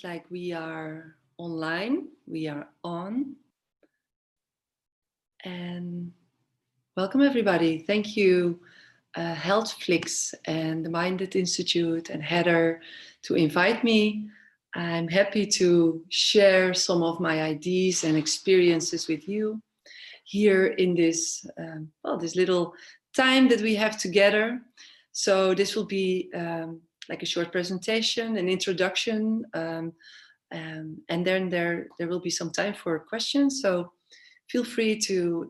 like we are online, we are on. And welcome everybody. Thank you Healthflix and the Minded Institute and Heather to invite me. I'm happy to share some of my ideas and experiences with you here in this, this little time that we have together. So this will be like a short presentation, an introduction, and then there will be some time for questions. So feel free to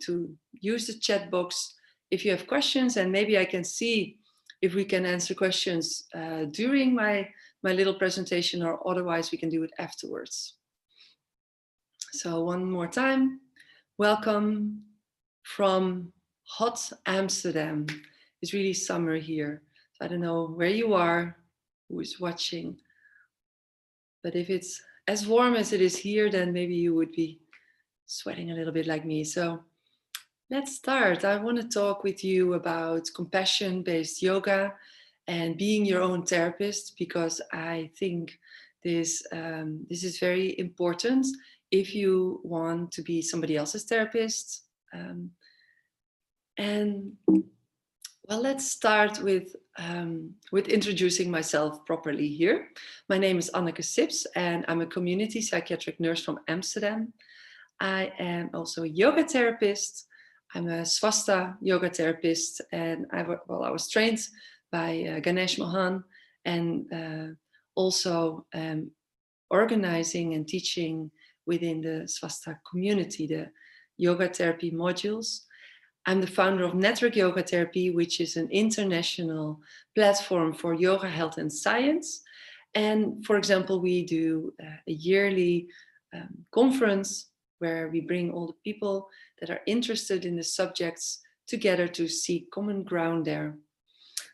use the chat box if you have questions, and maybe I can see if we can answer questions during my little presentation, or otherwise we can do it afterwards. So one more time, welcome from hot Amsterdam. It's really summer here. I don't know where you are, who is watching, but if it's as warm as it is here, then maybe you would be sweating a little bit like me. So let's start. I want to talk with you about compassion-based yoga and being your own therapist, because I think this is very important if you want to be somebody else's therapist. And well, let's start with introducing myself properly here. My name is Anneke Sips, and I'm a community psychiatric nurse from Amsterdam. I am also a yoga therapist. I'm a Swasta yoga therapist, and I was trained by Ganesh Mohan, and also organizing and teaching within the Swasta community, the yoga therapy modules. I'm the founder of Network Yoga Therapy, which is an international platform for yoga, health, and science. And for example, we do a yearly conference where we bring all the people that are interested in the subjects together to seek common ground there.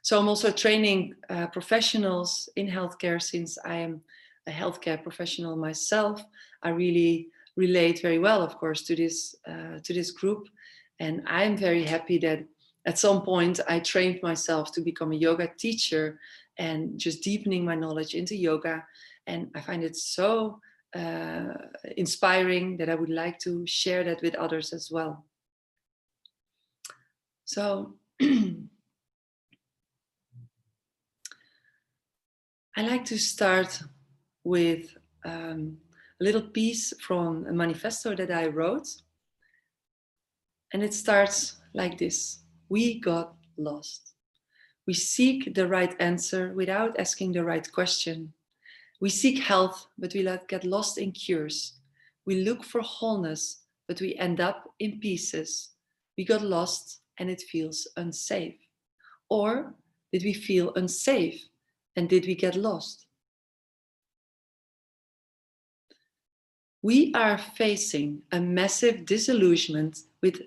So I'm also training professionals in healthcare. Since I am a healthcare professional myself, I really relate very well, of course, to this group. And I'm very happy that at some point I trained myself to become a yoga teacher and just deepening my knowledge into yoga. And I find it so inspiring that I would like to share that with others as well. So I like to start with a little piece from a manifesto that I wrote. And it starts like this: we got lost. We seek the right answer without asking the right question. We seek health, but we get lost in cures. We look for wholeness, but we end up in pieces. We got lost and it feels unsafe. Or did we feel unsafe and did we get lost? We are facing a massive disillusionment with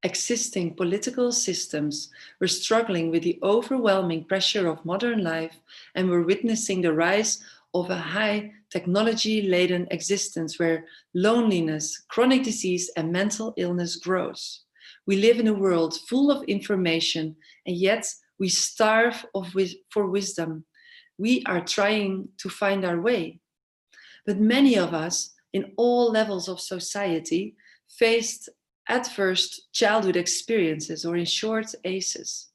existing political systems. We're struggling with the overwhelming pressure of modern life, and we're witnessing the rise of a high technology-laden existence where loneliness, chronic disease, and mental illness grows. We live in a world full of information, and yet we starve for wisdom. We are trying to find our way. But many of us, in all levels of society, faced adverse childhood experiences, or in short, ACEs.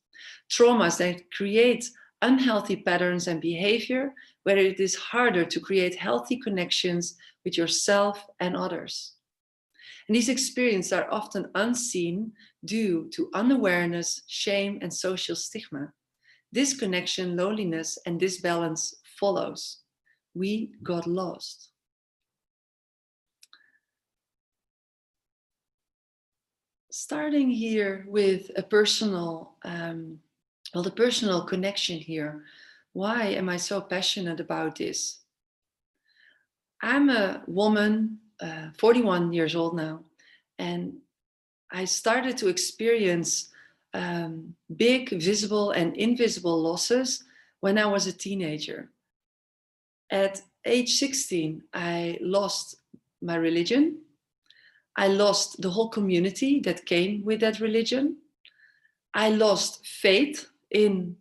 Traumas that create unhealthy patterns and behavior, where it is harder to create healthy connections with yourself and others. And these experiences are often unseen due to unawareness, shame, and social stigma. Disconnection, loneliness, and disbalance follows. We got lost. Starting here with a personal, the personal connection here. Why am I so passionate about this? I'm a woman, 41 years old now, and I started to experience big visible and invisible losses when I was a teenager. At age 16, I lost my religion. I lost the whole community that came with that religion. I lost faith in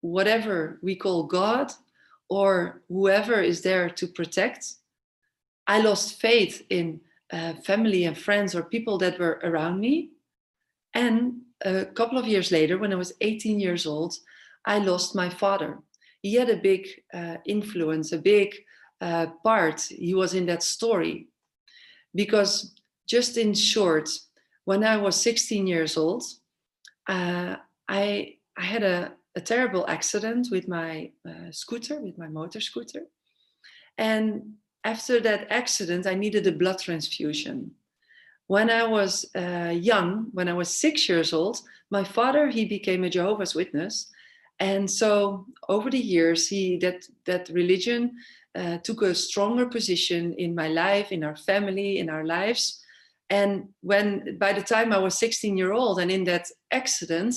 whatever we call God, or whoever is there to protect. I lost faith in family and friends or people that were around me. And a couple of years later, when I was 18 years old, I lost my father. He had a big influence, a big part. He was in that story. Because just in short, when I was 16 years old, I had a terrible accident with my scooter, with my motor scooter. And after that accident, I needed a blood transfusion. When I was young, when I was 6 years old, my father, he became a Jehovah's Witness. And so over the years, that religion took a stronger position in my life, in our family, in our lives. And by the time I was 16 years old and in that accident,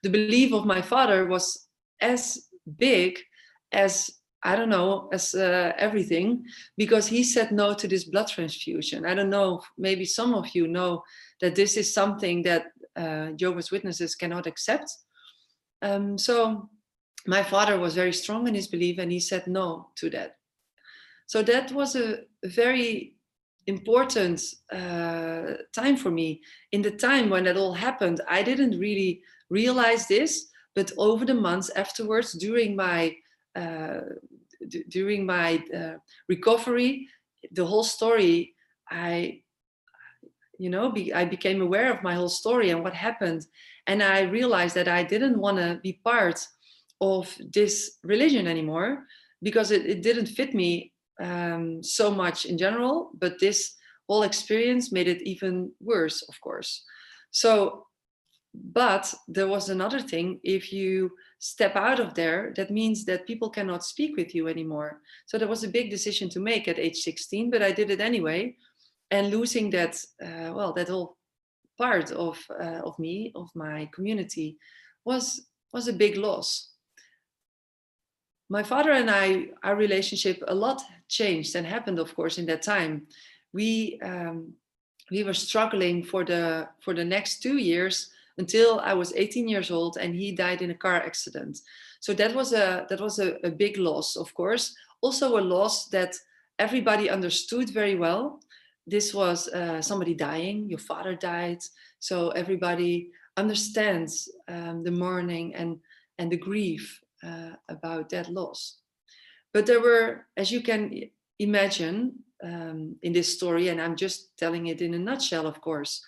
the belief of my father was as big as, I don't know, as everything, because he said no to this blood transfusion. I don't know, maybe some of you know that this is something that Jehovah's Witnesses cannot accept. So my father was very strong in his belief and he said no to that. So that was a very important time for me. In the time when that all happened, I didn't really realize this, but over the months afterwards, during my recovery, the whole story, I became aware of my whole story and what happened. And I realized that I didn't want to be part of this religion anymore because it didn't fit me so much in general, but this whole experience made it even worse, of course. So, but there was another thing. If you step out of there, that means that people cannot speak with you anymore. So there was a big decision to make at age 16, but I did it anyway. And losing that, that whole part of me, of my community, was a big loss. My father and I, our relationship, a lot changed and happened, of course, in that time. We were struggling for the next 2 years until I was 18 years old, and he died in a car accident. So that was a big loss, of course. Also a loss that everybody understood very well. This was somebody dying, your father died. So everybody understands the mourning and the grief about that loss. But there were, as you can imagine in this story, and I'm just telling it in a nutshell, of course,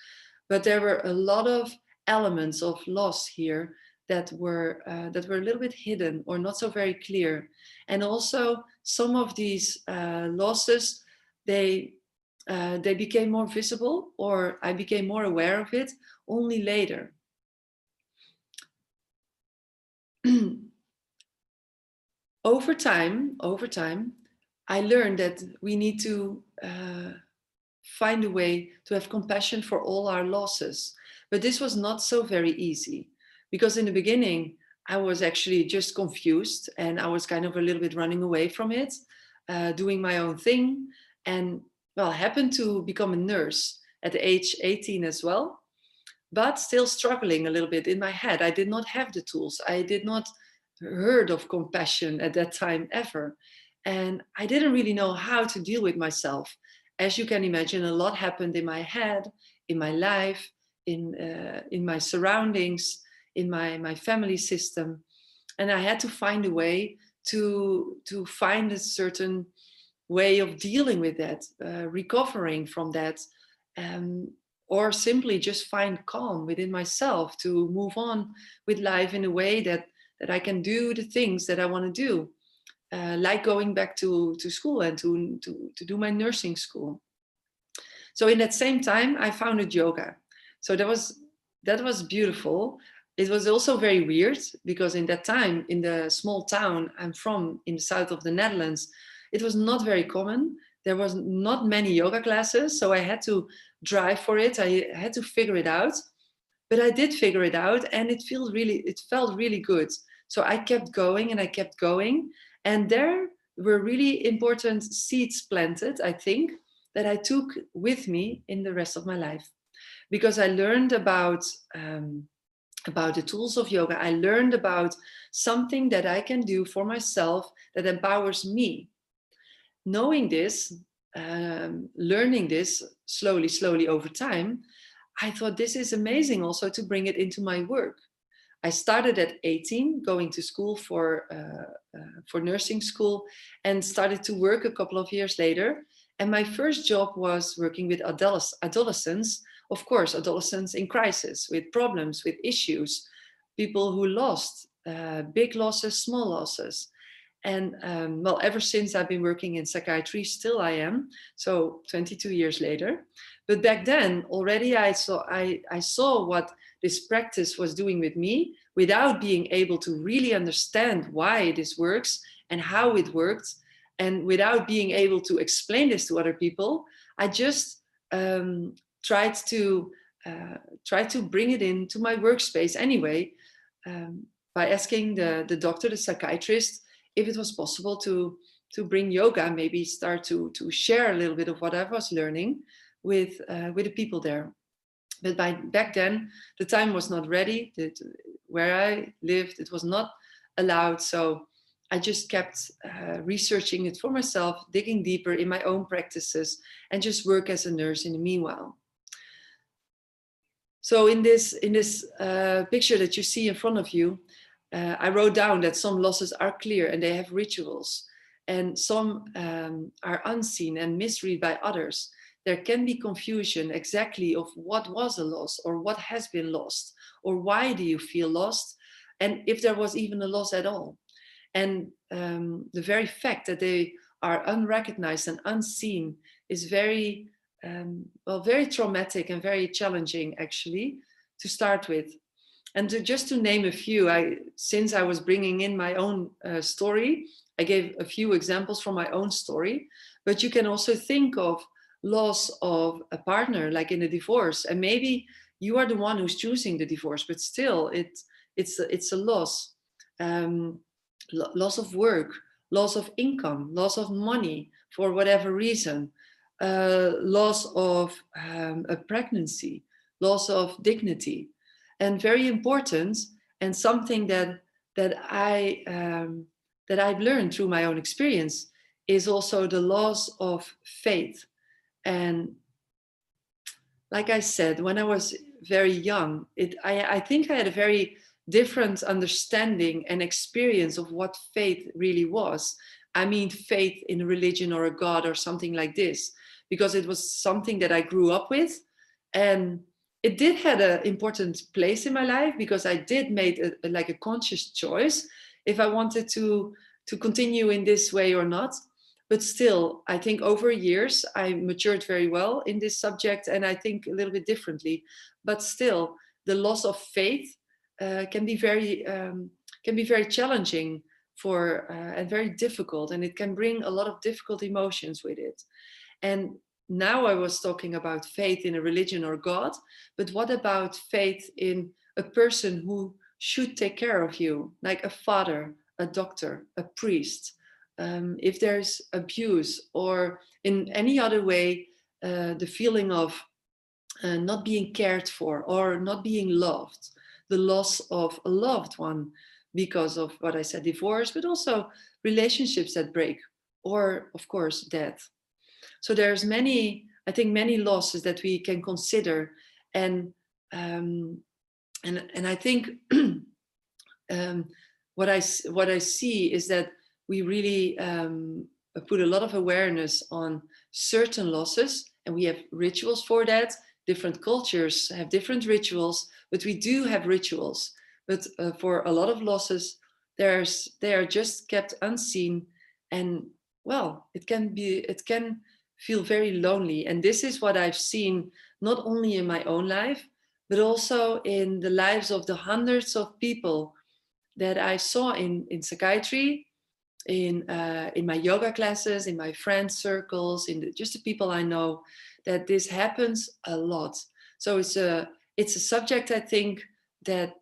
but there were a lot of elements of loss here that were a little bit hidden or not so very clear. And also some of these losses, they became more visible, or I became more aware of it only later. Over time, I learned that we need to find a way to have compassion for all our losses. But this was not so very easy, because in the beginning, I was actually just confused and I was kind of a little bit running away from it, doing my own thing. And well, I happened to become a nurse at age 18 as well, but still struggling a little bit in my head. I did not have the tools. I did not heard of compassion at that time ever. And I didn't really know how to deal with myself. As you can imagine, a lot happened in my head, in my life, in my surroundings, in my family system. And I had to find a way to find a certain way of dealing with that, recovering from that, or simply just find calm within myself to move on with life in a way that I can do the things that I want to do, like going back to school and to do my nursing school. So in that same time, I founded yoga. So that was beautiful. It was also very weird, because in that time, in the small town I'm from, in the south of the Netherlands, it was not very common. There was not many yoga classes, so I had to drive for it. I had to figure it out. But I did figure it out, and it felt really good. So I kept going and I kept going. And there were really important seeds planted, I think, that I took with me in the rest of my life. Because I learned about about the tools of yoga. I learned about something that I can do for myself that empowers me. Knowing this, learning this slowly over time, I thought this is amazing also to bring it into my work. I started at 18, going to school for nursing school, and started to work a couple of years later. And my first job was working with adolescents, of course, adolescents in crisis, with problems, with issues, people who lost, big losses, small losses. And well, ever since I've been working in psychiatry, still I am, so 22 years later. But back then already I saw what this practice was doing with me without being able to really understand why this works and how it worked. And without being able to explain this to other people, I just tried to bring it into my workspace anyway, by asking the doctor, the psychiatrist, if it was possible to bring yoga, maybe start to share a little bit of what I was learning with the people there. But back then, the time was not ready. Where I lived, it was not allowed. So I just kept researching it for myself, digging deeper in my own practices, and just work as a nurse in the meanwhile. So in this picture that you see in front of you, I wrote down that some losses are clear and they have rituals, and some are unseen and misread by others. There can be confusion exactly of what was a loss or what has been lost, or why do you feel lost, and if there was even a loss at all. And the very fact that they are unrecognized and unseen is very, very traumatic and very challenging, actually, to start with. And just to name a few, since I was bringing in my own story, I gave a few examples from my own story, but you can also think of loss of a partner, like in a divorce, and maybe you are the one who's choosing the divorce, but still it's a loss. Loss of work, loss of income, loss of money for whatever reason, loss of a pregnancy, loss of dignity. And very important, and something that I've learned through my own experience, is also the loss of faith. And like I said, when I was very young, I think I had a very different understanding and experience of what faith really was. I mean, faith in a religion or a God or something like this, because it was something that I grew up with. And it did have an important place in my life, because I did make a conscious choice if I wanted to continue in this way or not. But still, I think over years, I matured very well in this subject, and I think a little bit differently. But still, the loss of faith can be very challenging and very difficult, and it can bring a lot of difficult emotions with it. And now I was talking about faith in a religion or God, but what about faith in a person who should take care of you, like a father, a doctor, a priest? If there's abuse or in any other way, the feeling of not being cared for or not being loved, the loss of a loved one because of what I said, divorce, but also relationships that break, or of course, death. So there's many losses that we can consider, and I think what I see is that we really put a lot of awareness on certain losses, and we have rituals for that. Different cultures have different rituals, but we do have rituals. But for a lot of losses, they are just kept unseen, and well, it can feel very lonely. And this is what I've seen not only in my own life, but also in the lives of the hundreds of people that I saw in psychiatry, in my yoga classes, in my friend circles, just the people I know, that this happens a lot. So it's a subject, I think, that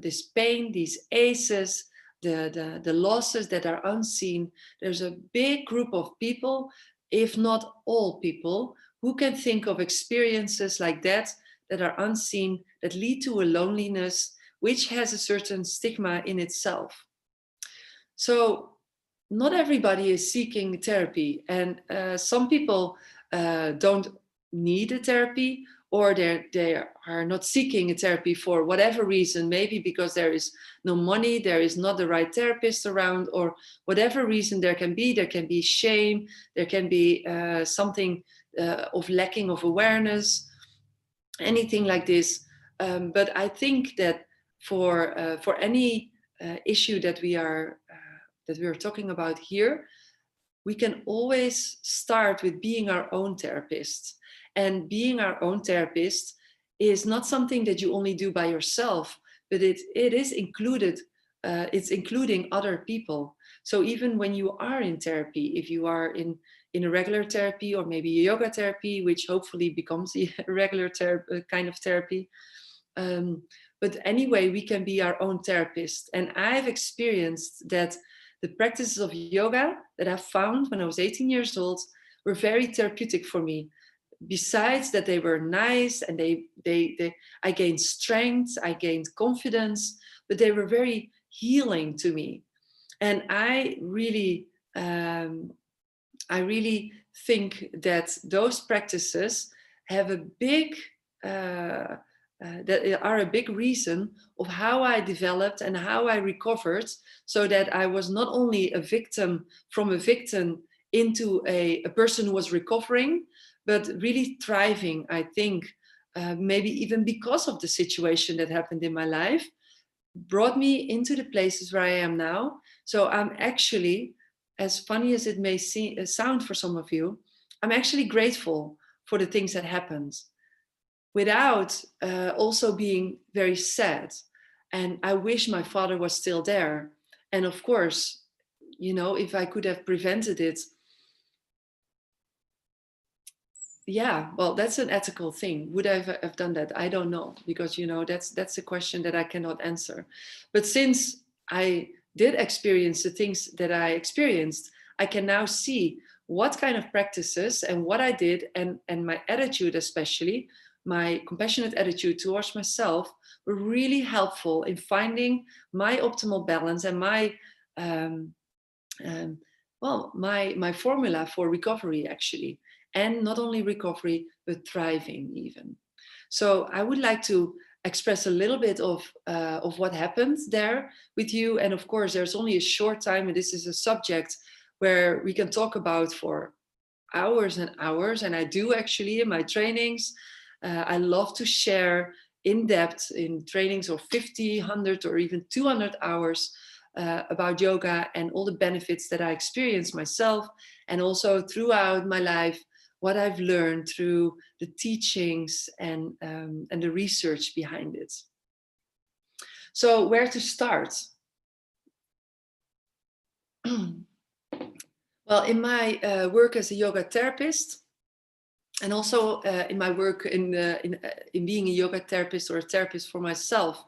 this pain, these ACEs, the losses that are unseen, there's a big group of people, if not all people, who can think of experiences like that are unseen, that lead to a loneliness, which has a certain stigma in itself. So not everybody is seeking therapy, and some people don't need a therapy, or they are not seeking a therapy for whatever reason, maybe because there is no money, there is not the right therapist around, or whatever reason there can be shame, there can be something of lacking of awareness, anything like this. But I think that for any issue that we are talking about here, we can always start with being our own therapist. And being our own therapist is not something that you only do by yourself, but it is included. It's including other people. So even when you are in therapy, if you are in a regular therapy, or maybe a yoga therapy, which hopefully becomes a regular kind of therapy. But anyway, we can be our own therapist. And I've experienced that the practices of yoga that I found when I was 18 years old were very therapeutic for me. Besides that, they were nice, and I gained strength, I gained confidence, but they were very healing to me. And I really think that those practices have a big that are a big reason of how I developed and how I recovered, so that I was not only a victim into a person who was recovering, but really thriving. I think maybe even because of the situation that happened in my life, brought me into the places where I am now. So I'm actually, as funny as it may sound for some of you, I'm actually grateful for the things that happened, without also being very sad. And I wish my father was still there. And of course, if I could have prevented it, yeah, well, that's an ethical thing. Would I have done that? I don't know, because that's a question that I cannot answer. But since I did experience the things that I experienced, I can now see what kind of practices and what I did, and my attitude, especially my compassionate attitude towards myself, were really helpful in finding my optimal balance and my my formula for recovery, actually. And not only recovery, but thriving even. So I would like to express a little bit of what happened there with you. And of course, there's only a short time, and this is a subject where we can talk about for hours and hours. And I do actually in my trainings. I love to share in depth in trainings of 50, 100, or even 200 hours about yoga and all the benefits that I experienced myself, and also throughout my life, what I've learned through the teachings and the research behind it. So where to start? Well, in my work as a yoga therapist, and also in my work in being a yoga therapist or a therapist for myself,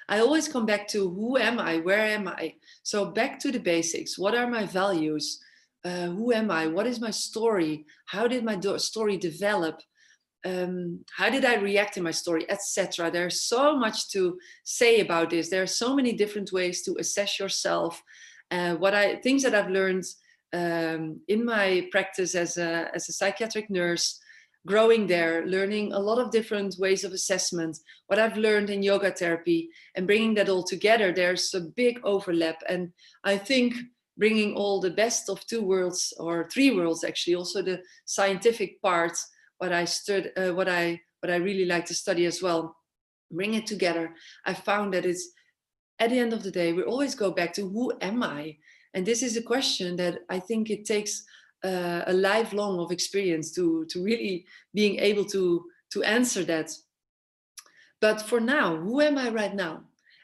I always come back to who am I? Where am I? So back to the basics. What are my values? Who am I? What is my story? How did my story develop? How did I react in my story, etc. There's so much to say about this. There are so many different ways to assess yourself. Things that I've learned in my practice as a psychiatric nurse, growing there, learning a lot of different ways of assessment, what I've learned in yoga therapy, and bringing that all together, there's a big overlap. And I think bringing all the best of two worlds, or three worlds actually, also the scientific part, what I really like to study as well, bring it together. I found that it's, at the end of the day, we always go back to who am I? And this is a question that I think it takes a lifelong of experience to really being able to answer that. But for now, who am I right now?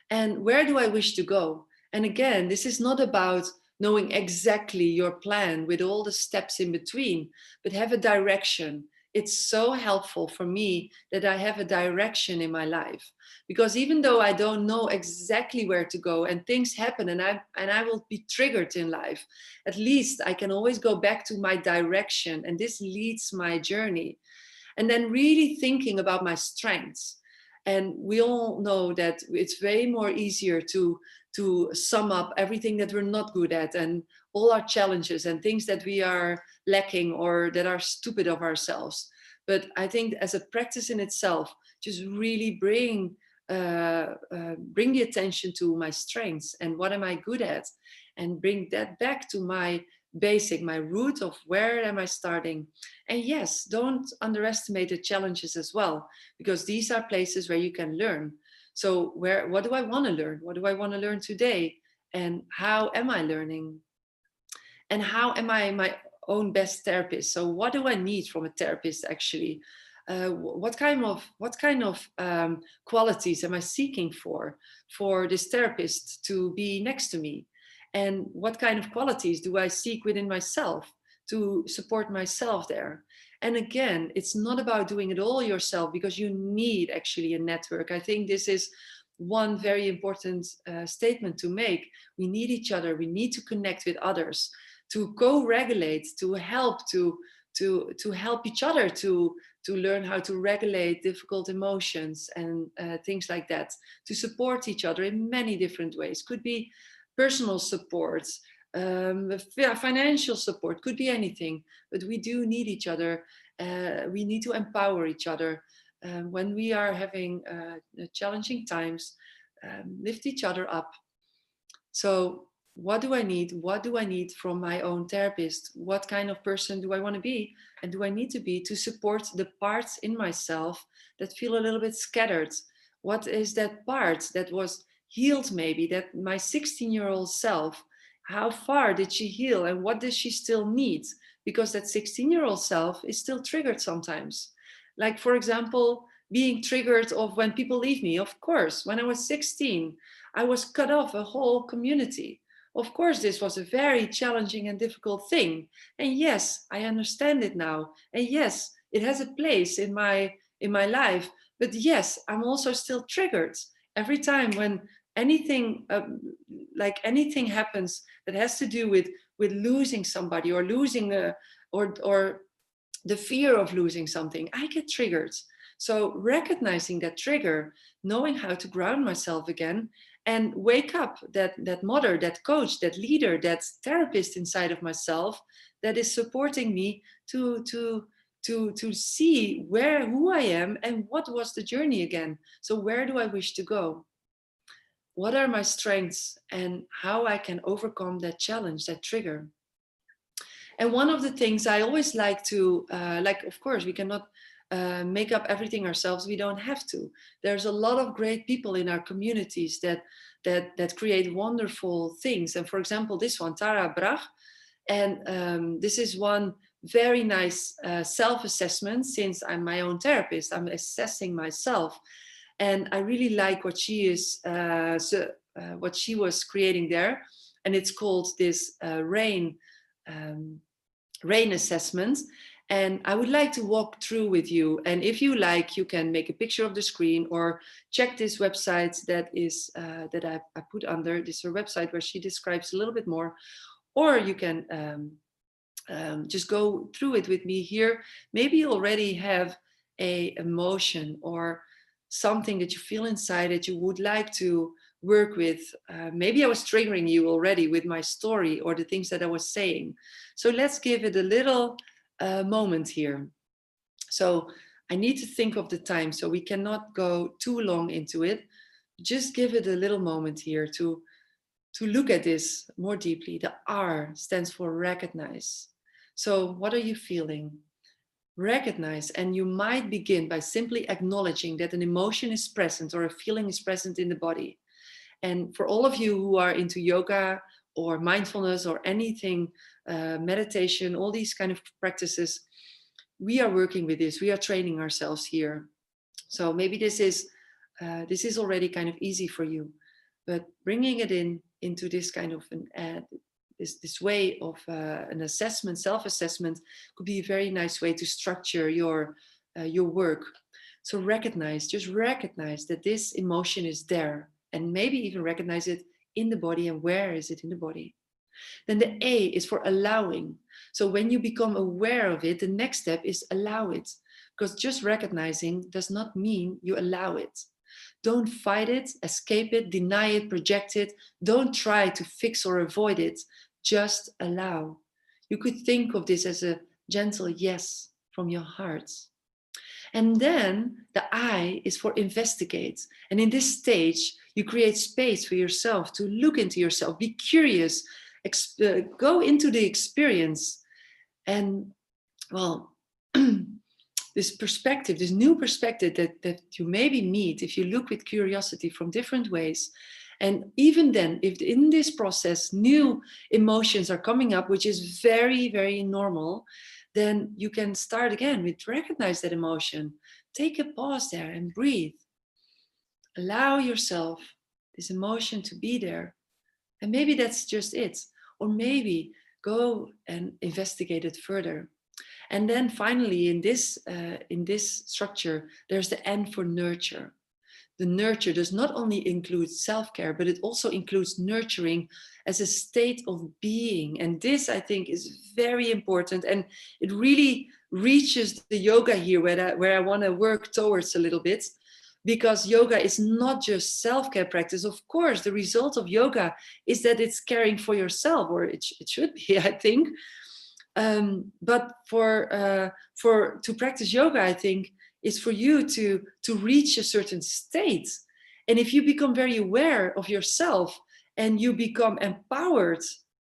And where do I wish to go? And again, this is not about knowing exactly your plan with all the steps in between, but have a direction. It's so helpful for me that I have a direction in my life, because even though I don't know exactly where to go, and things happen, and I will be triggered in life, at least I can always go back to my direction, and this leads my journey. And then really thinking about my strengths. And we all know that it's way more easier to sum up everything that we're not good at, and all our challenges and things that we are lacking or that are stupid of ourselves. But I think as a practice in itself, just really bring the attention to my strengths and what am I good at, and bring that back to my basic, my root of where am I starting. And yes, don't underestimate the challenges as well, because these are places where you can learn. So what do I want to learn? What do I want to learn today? And how am I learning? And how am I my own best therapist? So what do I need from a therapist actually? What kind of qualities am I seeking for this therapist to be next to me? And what kind of qualities do I seek within myself to support myself there? And again, it's not about doing it all yourself, because you need actually a network. I think this is one very important statement to make. We need each other. We need to connect with others, to co-regulate, to help each other to learn how to regulate difficult emotions and things like that, to support each other in many different ways. Could be personal support, financial support, could be anything, but we do need each other. We need to empower each other when we are having challenging times. Lift each other up. So what do I need? What do I need from my own therapist? What kind of person do I want to be? And do I need to be to support the parts in myself that feel a little bit scattered? What is that part that was healed, maybe, that my 16-year-old self, how far did she heal and what does she still need? Because that 16-year-old self is still triggered sometimes. Like, for example, being triggered of when people leave me. Of course, when I was 16, I was cut off a whole community. Of course, this was a very challenging and difficult thing. And yes, I understand it now. And yes, it has a place in my life. But yes, I'm also still triggered every time when anything anything happens that has to do with losing somebody or losing or the fear of losing something. I get triggered. So recognizing that trigger, knowing how to ground myself again, and wake up that mother, that coach, that leader, that therapist inside of myself that is supporting me to see who I am and what was the journey again. So where do I wish to go? What are my strengths and how I can overcome that challenge, that trigger? And one of the things I always like to, of course, we cannot make up everything ourselves. We don't have to. There's a lot of great people in our communities that create wonderful things. And for example, this one, Tara Brach, and this is one very nice self-assessment. Since I'm my own therapist, I'm assessing myself, and I really like what she is, what she was creating there, and it's called this rain assessment. And I would like to walk through with you. And if you like, you can make a picture of the screen or check this website that is that I put under. This is her website where she describes a little bit more. Or you can just go through it with me here. Maybe you already have a emotion or something that you feel inside that you would like to work with. Maybe I was triggering you already with my story or the things that I was saying. So let's give it a little moment here. So I need to think of the time, so we cannot go too long into it. Just give it a little moment here to look at this more deeply. The R stands for recognize. So what are you feeling? Recognize, and you might begin by simply acknowledging that an emotion is present or a feeling is present in the body. And for all of you who are into yoga or mindfulness or anything, meditation, all these kind of practices, we are working with this. We are training ourselves here. So maybe this is already kind of easy for you, but bringing it into this kind of this way of an assessment, self-assessment, could be a very nice way to structure your work. So just recognize that this emotion is there, and maybe even recognize it in the body, and where is it in the body. Then the A is for allowing. So when you become aware of it, the next step is allow it, because just recognizing does not mean you allow it. Don't fight it, escape it, deny it, project it. Don't try to fix or avoid it. Just allow. You could think of this as a gentle yes from your heart. And then the I is for investigate. And in this stage, you create space for yourself to look into yourself, be curious, go into the experience. And well, this perspective, this new perspective that you maybe meet if you look with curiosity from different ways. And even then, if in this process new emotions are coming up, which is very, very normal, then you can start again with recognize that emotion. Take a pause there and breathe. Allow yourself this emotion to be there. And maybe that's just it. Or maybe go and investigate it further. And then finally, in this structure, there's the N for nurture. The nurture does not only include self-care, but it also includes nurturing as a state of being. And this, I think, is very important. And it really reaches the yoga here where I want to work towards a little bit. Because yoga is not just self-care practice. Of course, the result of yoga is that it's caring for yourself, or it should be, I think. But to practice yoga, I think, is for you to reach a certain state. And if you become very aware of yourself and you become empowered,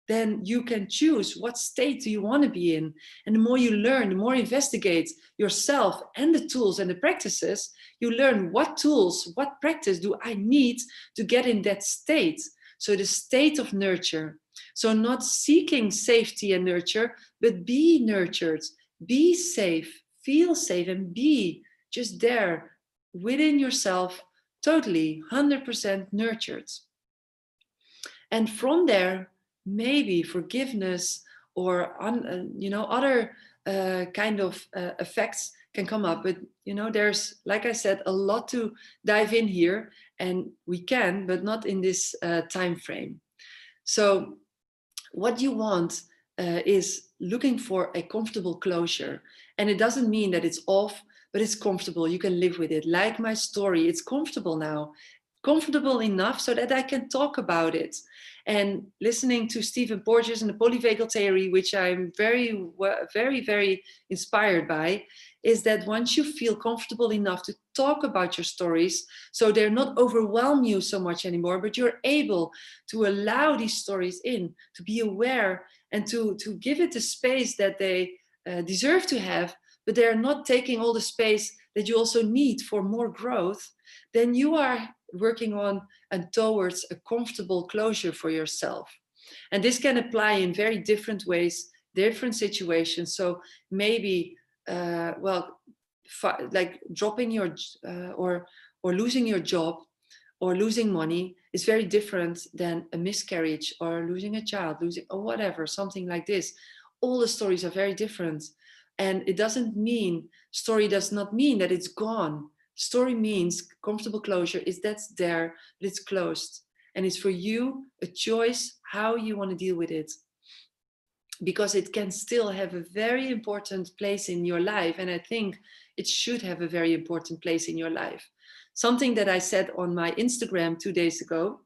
then you can choose what state do you want to be in. And the more you learn, the more investigate yourself and the tools and the practices, you learn what tools, what practice do I need to get in that state. So the state of nurture. So not seeking safety and nurture, but be nurtured, be safe, feel safe, and be just there within yourself, totally 100% nurtured. And from there, maybe forgiveness or other kind of effects can come up. But there's, like I said, a lot to dive in here, and we can, but not in this time frame. So what you want is looking for a comfortable closure. And it doesn't mean that it's off, but it's comfortable. You can live with it. Like my story, it's comfortable now. Comfortable enough so that I can talk about it. And listening to Stephen Porges and the polyvagal theory, which I'm very, very, very inspired by, is that once you feel comfortable enough to talk about your stories, so they're not overwhelm you so much anymore, but you're able to allow these stories in, to be aware and to give it the space that they deserve to have, but they're not taking all the space that you also need for more growth, then you are working on and towards a comfortable closure for yourself. And this can apply in very different ways, different situations. So maybe, like dropping your or losing your job or losing money is very different than a miscarriage or losing a child, losing or whatever, something like this. All the stories are very different. And it doesn't mean, story does not mean that it's gone. Story means comfortable closure is that's there, but it's closed. And it's for you a choice how you want to deal with it. Because it can still have a very important place in your life. And I think it should have a very important place in your life. Something that I said on my Instagram 2 days ago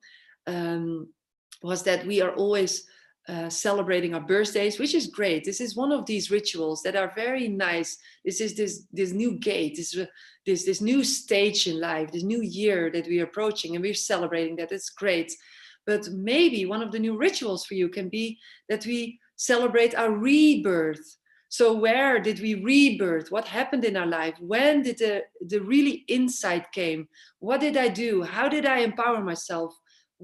was that we are always celebrating our birthdays, which is great. This is one of these rituals that are very nice. This is this new gate, this new stage in life, this new year that we are approaching, and we're celebrating that. It's great. But maybe one of the new rituals for you can be that we celebrate our rebirth. So where did we rebirth? What happened in our life? When did the really insight came? What did I do? How did I empower myself?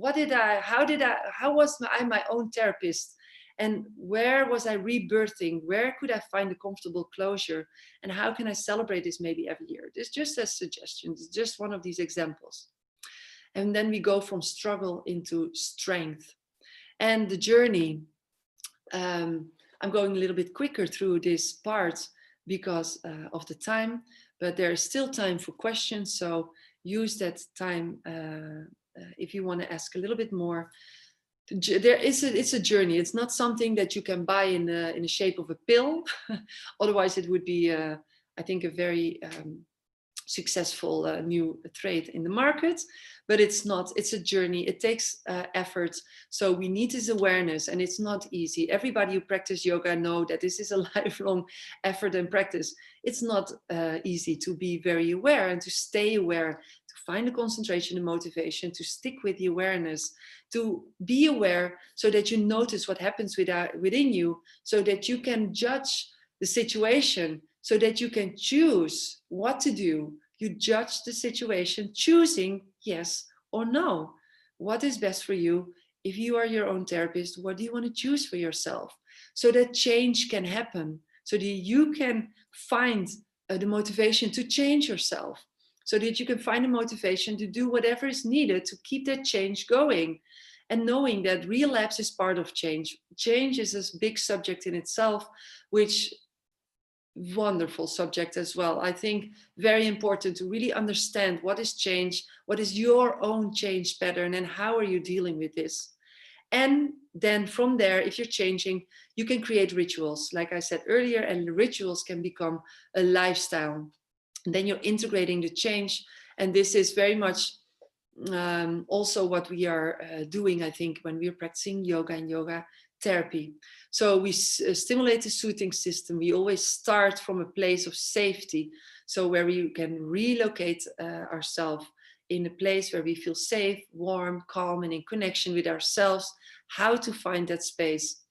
How was I my own therapist? And where was I rebirthing? Where could I find a comfortable closure? And how can I celebrate this maybe every year? This just as suggestions, it's just one of these examples. And then we go from struggle into strength. And the journey, I'm going a little bit quicker through this part because of the time, but there is still time for questions. So use that time if you want to ask a little bit more. It's a journey. It's not something that you can buy in the shape of a pill. Otherwise, it would be, I think, a very successful new trade in the market, but it's not. It's a journey. It takes effort. So we need this awareness, and it's not easy. Everybody who practice yoga know that this is a lifelong effort and practice. It's not easy to be very aware and to stay aware, to find the concentration and motivation, to stick with the awareness, to be aware so that you notice what happens within you, so that you can judge the situation, so that you can choose what to do. You judge the situation, choosing yes or no. What is best for you? If you are your own therapist, what do you want to choose for yourself? So that change can happen, so that you can find the motivation to change yourself, so that you can find the motivation to do whatever is needed to keep that change going. And knowing that relapse is part of change. Change is a big subject in itself, which wonderful subject as well. I think very important to really understand what is change, what is your own change pattern, and how are you dealing with this. And then from there, if you're changing, you can create rituals, like I said earlier, and the rituals can become a lifestyle. And then you're integrating the change. And this is very much also what we are doing, I think, when we're practicing yoga and yoga therapy. So we stimulate the soothing system. We always start from a place of safety, so where we can relocate ourselves in a place where we feel safe, warm, calm, and in connection with ourselves. How to find that space?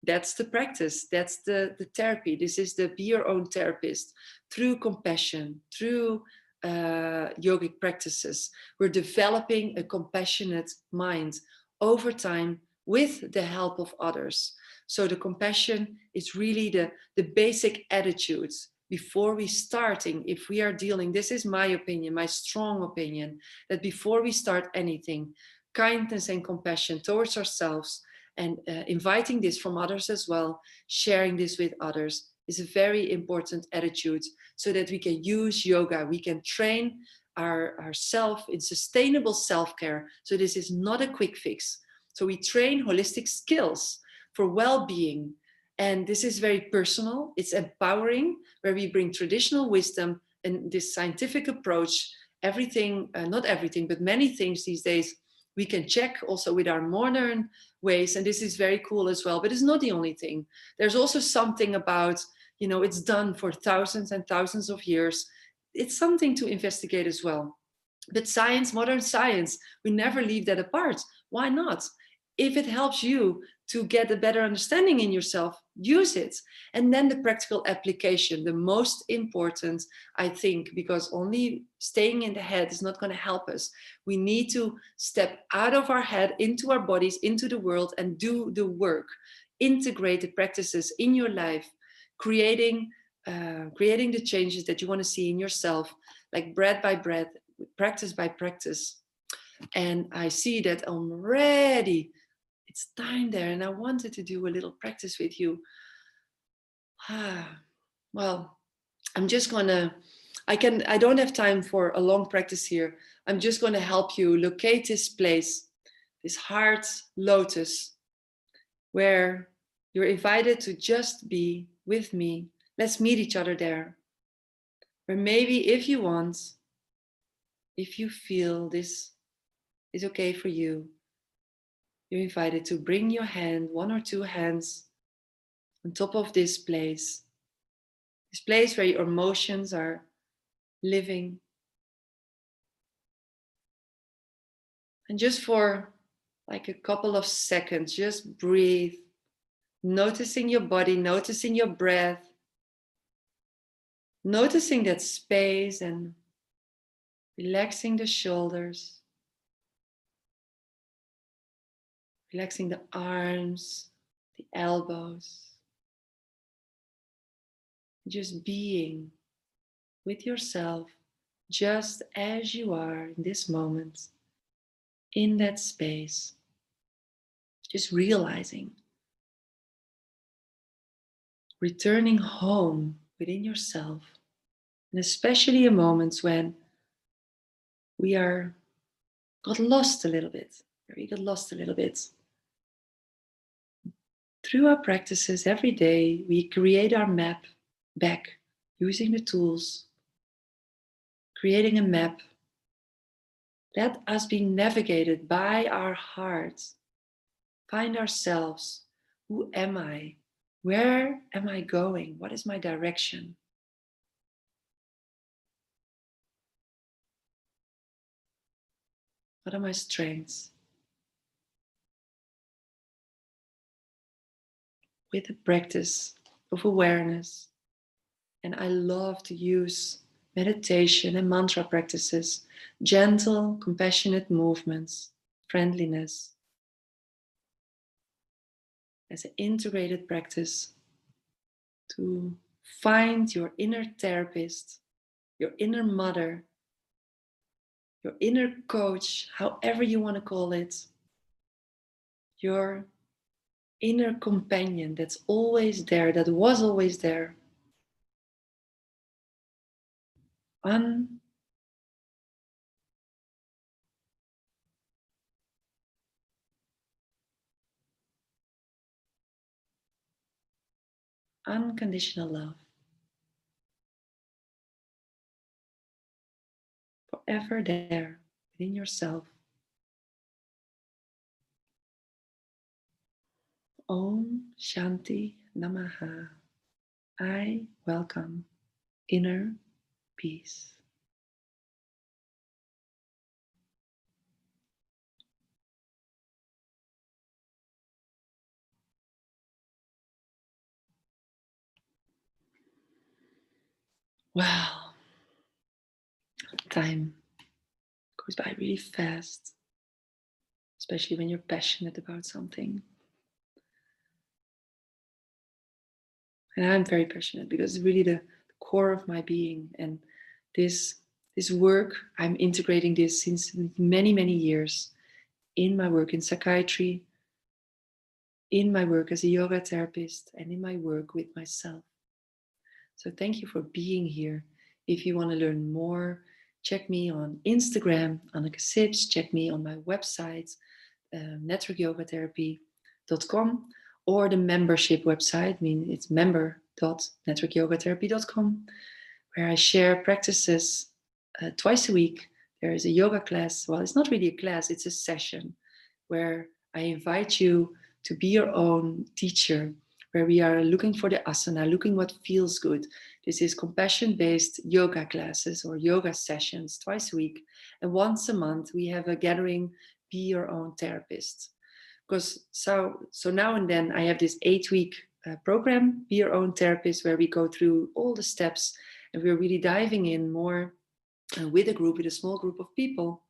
That's the practice. That's the therapy. This is the be your own therapist. Through compassion, through yogic practices, we're developing a compassionate mind over time with the help of others. So the compassion is really the basic attitudes before we starting. If we are dealing, this is my opinion, my strong opinion, that before we start anything, kindness and compassion towards ourselves, and inviting this from others as well, sharing this with others, is a very important attitude, so that we can use yoga, we can train ourselves in sustainable self-care. So this is not a quick fix. So we train holistic skills for well-being. And this is very personal, it's empowering, where we bring traditional wisdom and this scientific approach. Everything, not everything, but many things these days, we can check also with our modern ways. And this is very cool as well, but it's not the only thing. There's also something about, it's done for thousands and thousands of years. It's something to investigate as well. But science, modern science, we never leave that apart. Why not? If it helps you to get a better understanding in yourself, use it. And then the practical application, the most important, I think, because only staying in the head is not going to help us. We need to step out of our head into our bodies, into the world, and do the work. Integrate the practices in your life, creating the changes that you want to see in yourself, like breath by breath, practice by practice. And I see that already it's time there, and I wanted to do a little practice with you. Well, I'm just gonna, I don't have time for a long practice here. I'm just gonna help you locate this place, this heart lotus, where you're invited to just be with me. Let's meet each other there. Or maybe if you want, if you feel this is okay for you, you're invited to bring your hand, one or two hands, on top of this place where your emotions are living. And just for like a couple of seconds, just breathe, noticing your body, noticing your breath, noticing that space, and relaxing the shoulders, relaxing the arms, the elbows. Just being with yourself, just as you are in this moment, in that space. Just realizing, returning home within yourself, and especially in moments when we got lost a little bit, Through our practices every day, we create our map back using the tools creating a map. Let us be navigated by our heart. Find ourselves. Who am I? Where am I going? What is my direction? What are my strengths? With the practice of awareness, and I love to use meditation and mantra practices, gentle, compassionate movements, friendliness, as an integrated practice to find your inner therapist, your inner mother, your inner coach, however you want to call it, your inner companion that's always there, that was always there. Unconditional love. Forever there within yourself. Om Shanti Namaha. I welcome inner peace. Wow, time goes by really fast, especially when you're passionate about something. And I'm very passionate because it's really the core of my being. And this work, I'm integrating this since many, many years in my work in psychiatry, in my work as a yoga therapist, and in my work with myself. So thank you for being here. If you want to learn more, check me on Instagram, Anneke Sips. Check me on my website, networkyogatherapy.com, or the membership website. I mean, it's member.networkyogatherapy.com, where I share practices twice a week. There is a yoga class. Well, it's not really a class, it's a session where I invite you to be your own teacher, where we are looking for the asana, looking what feels good. This is compassion-based yoga classes or yoga sessions twice a week. And once a month, we have a gathering, be your own therapist. Because so now and then I have this 8-week program, be your own therapist, where we go through all the steps and we're really diving in more with a small group of people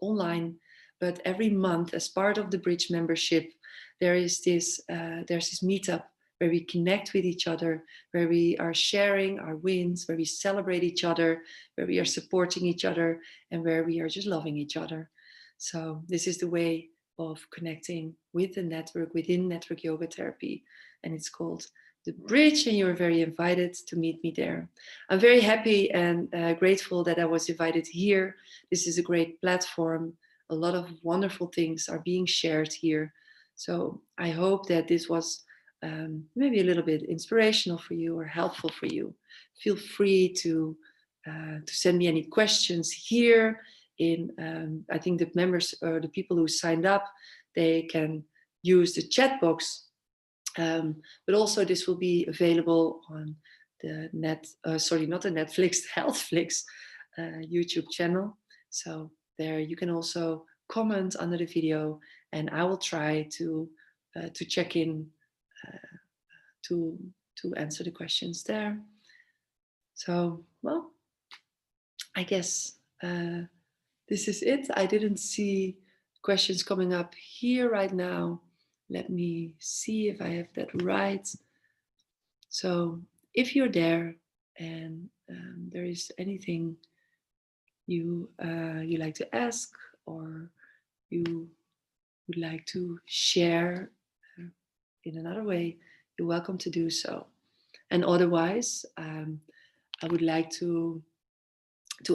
online. But every month, as part of the Bridge membership, there's this meetup where we connect with each other, where we are sharing our wins, where we celebrate each other, where we are supporting each other, and where we are just loving each other. So this is the way of connecting with the network within Network Yoga Therapy, and it's called The Bridge, and you're very invited to meet me there. I'm very happy and grateful that I was invited here. This is a great platform. A lot of wonderful things are being shared here. So I hope that this was maybe a little bit inspirational for you or helpful for you. Feel free to send me any questions here. I think the members or the people who signed up, they can use the chat box. But also this will be available on the not the Netflix, the Healthflix YouTube channel. So there you can also comment under the video, and I will try to check in to answer the questions there. So, well, I guess this is it. I didn't see questions coming up here right now. Let me see if I have that right. So if you're there and there is anything you like to ask, or you would like to share in another way, you're welcome to do so. And otherwise, I would like to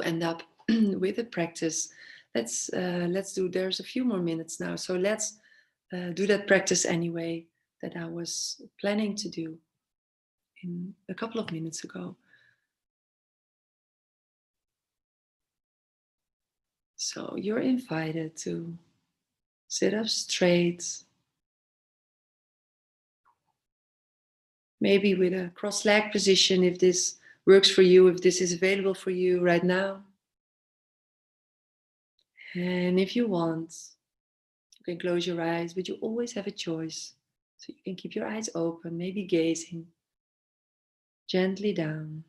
end up with a practice. Let's do. There's a few more minutes now, so let's do that practice anyway that I was planning to do in a couple of minutes ago. So you're invited to sit up straight, maybe with a cross-leg position if this works for you, if this is available for you right now. And if you want, you can close your eyes, but you always have a choice. So you can keep your eyes open, maybe gazing gently down.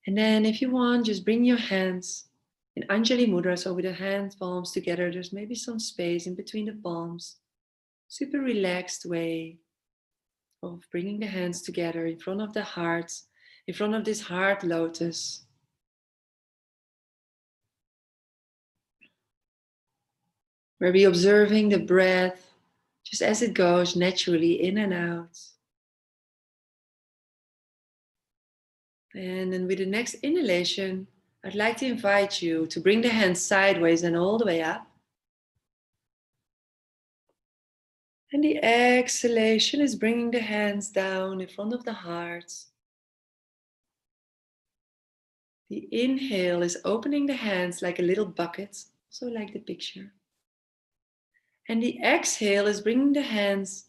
And then if you want, just bring your hands in Anjali Mudra, so with the hand palms together, there's maybe some space in between the palms. Super relaxed way of bringing the hands together in front of the heart, in front of this heart lotus. Where we're observing the breath just as it goes naturally in and out. And then with the next inhalation, I'd like to invite you to bring the hands sideways and all the way up. And the exhalation is bringing the hands down in front of the heart. The inhale is opening the hands like a little bucket, so like the picture. And the exhale is bringing the hands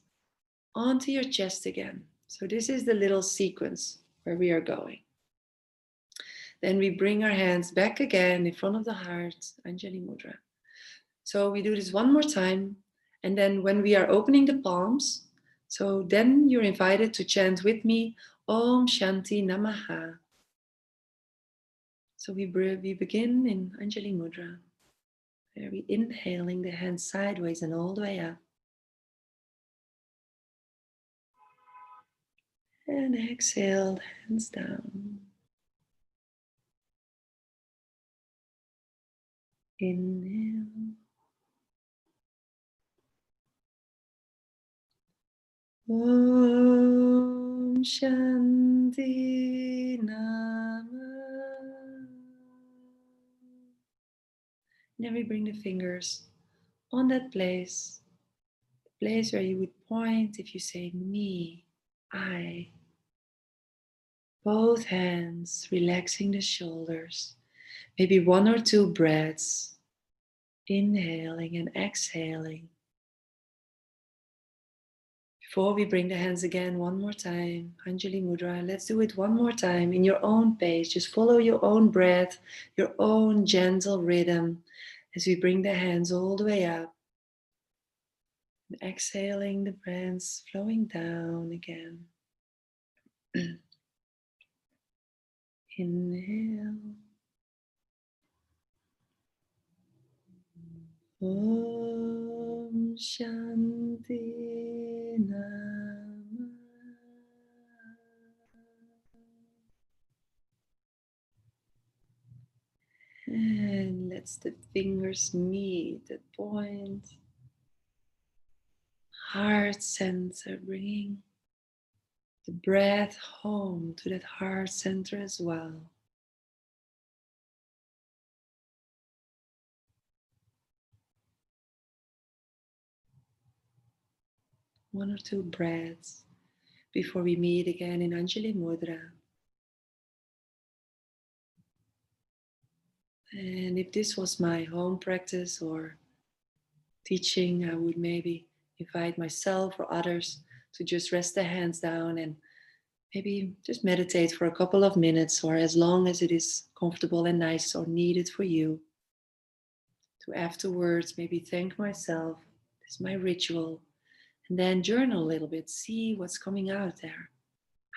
onto your chest again. So this is the little sequence where we are going. Then we bring our hands back again in front of the heart, Anjali Mudra. So we do this one more time. And then when we are opening the palms, so then you're invited to chant with me, Om Shanti Namaha. So we begin in Anjali Mudra, where we inhaling the hands sideways and all the way up. And exhale, hands down. Inhale. Om Shanti Namaha. Then we bring the fingers on that place, the place where you would point if you say me, I. Both hands, relaxing the shoulders. Maybe one or two breaths, inhaling and exhaling. Before we bring the hands again one more time, Anjali Mudra, let's do it one more time in your own pace. Just follow your own breath, your own gentle rhythm as we bring the hands all the way up. And exhaling, the hands flowing down again. Inhale. Om Shanti Namaha. And let the fingers meet the point. Heart center, bringing the breath home to that heart center as well. One or two breaths before we meet again in Anjali Mudra. And if this was my home practice or teaching, I would maybe invite myself or others to just rest their hands down and maybe just meditate for a couple of minutes or as long as it is comfortable and nice or needed for you. To afterwards maybe thank myself. This is my ritual. And then journal a little bit, see what's coming out there.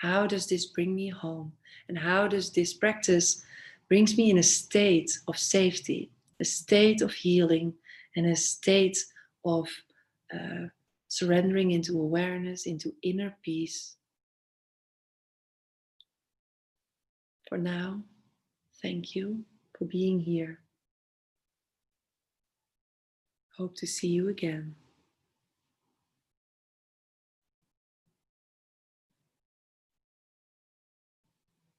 How does this bring me home? And how does this practice brings me in a state of safety, a state of healing, and a state of surrendering into awareness, into inner peace. For now, thank you for being here. Hope to see you again.